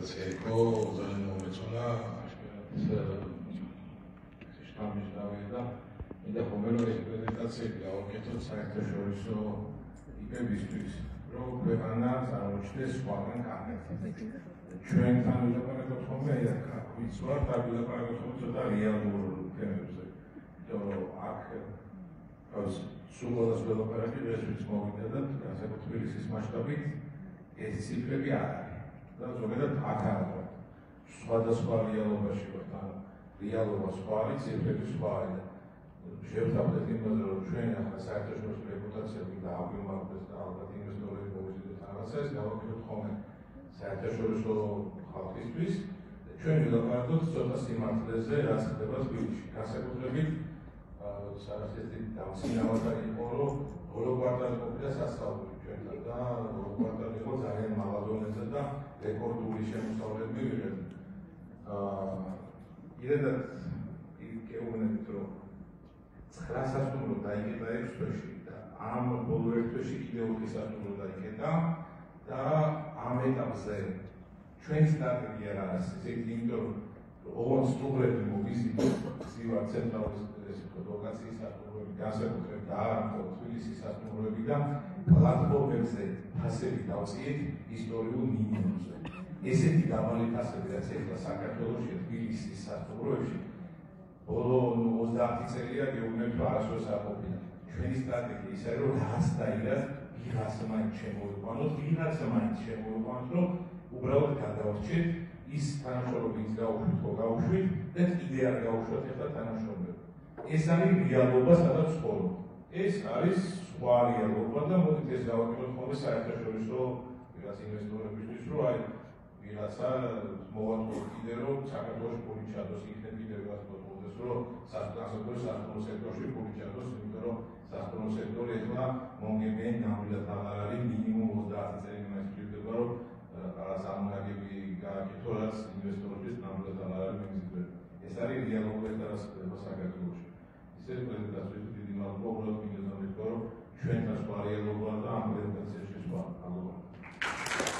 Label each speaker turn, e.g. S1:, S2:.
S1: პრეზენტაცია იყო ძალიან მომეწონა შტამის დავიდა და მომეროე პრეზენტაციები გავაკეთოთ საერთაშორისო იპებისთვის რომ ქვეყანა წარმოჩნდეს სხვაგან კარგად ჩვენთან ვილაპარაკოთ ხოლმე ვიცვართ და ვილაპარაკოთ ხოლმე ცოტა რეალურ თემებზე იმიტომ რომ აქ სულ ყველას ველაპარაკი დღეს მოვიდა და განსაკუთრებით თბილისის მასშტაბით ეს ციფრები არ არის და ზოგადად აქ არ ვარ სხვადასხვა რეალობაში ვარ და რეალობა სხვა არის ციფრები სხვა არის შევთავაზეთ იმაზე რომ ჩვენ ახლა საერთაშორისო რეპუტაციები და აგვიმართოს და ალბათ ინვესტორები მოვიზიდოთ რაღაცას გავაკეთოთ ხოლმე საერთაშორისო ხალხისთვის ჩვენ ვილაპარაკოთ ცოტა სიმართლეზე რაც ხდება თბილისში განსაკუთრებით საერთოდ დამსინავად იყო რომ ბოლო კვარტალი ყოფილა სასწავლებელი ჩვენთან და ბოლო კვარტალი იყო ძალიან მაღალ დონეზე და რეკორდული შემოსავლები მივიღეთ. Ირედად გეუბნებით რომ 9 სასტუმრო დაიკეტა 6 თვეში და ამ ბოლო 1 თვეში კიდევ 4 სასტუმრო დაიკეტა და ამ ეტაპზე ჩვენი სტრატეგია რა არის? ესე იგი იმიტომ რომ ოღონდ სტუმრები მოვიზიდოთ სივა ცენტრალურ ლოკაციის სასტუმროები განსაკუთრებით და არა მხოლოდ თბილისის სასტუმროები და პლატფორმებზე ფასები დავწიეთ ისტორიულ მინიმუმზე. ესეთი დაბალი ფასები რაც ეხლა საქართველოში თბილისის სასტუმროებში ბოლო 30 წელია გეუბნებით რომ არასდროს არ ყოფილა. ჩვენი სტრატეგია ისაა რომ რაც დაირას ვიღაც მაინც შემოვიყვანოთ, რომ უბრალოდ გადავარჩეთ ის თანამშრომლები ის გაუშვით და კიდე არ გაუშვათ ახლა თანამშრომლები. ეს არის რეალობა, სადაც ცხოვრობ. ეს არის სხვა რეალობა და მოდით ეს გავაკეთოთ ხოლმე საერთაშორისო ვიღაც ინვესტორებისთვის, რომ აი ვიღაცა მოვაწოდოთ კიდე რომ საქართველოში ფული ჩადოს, იქნებ კიდე ვიღაც მოწოდდეს, რომ სასტუმრო სექტორში ფული ჩადოს, იმიტომ რომ სასტუმრო სექტორი ეხლა მომგებიან ნამდვილად აღარ არის მინიმუმ 30 წელი იმას ჭირდება, რომ რაღაც ამონაგები გააკეთო, რაც ინვესტორების ნამდვილად აღარ არის მიმზიდველი. ეს არის რეალობა და რაც ხდება საქართველოში. ისე პრეზენტაციაში დიდი მადლობა უბრალოდ მინდა რომ ჩვენთან სხვა რეალობა და ამ პრეზენტაციაში სხვა.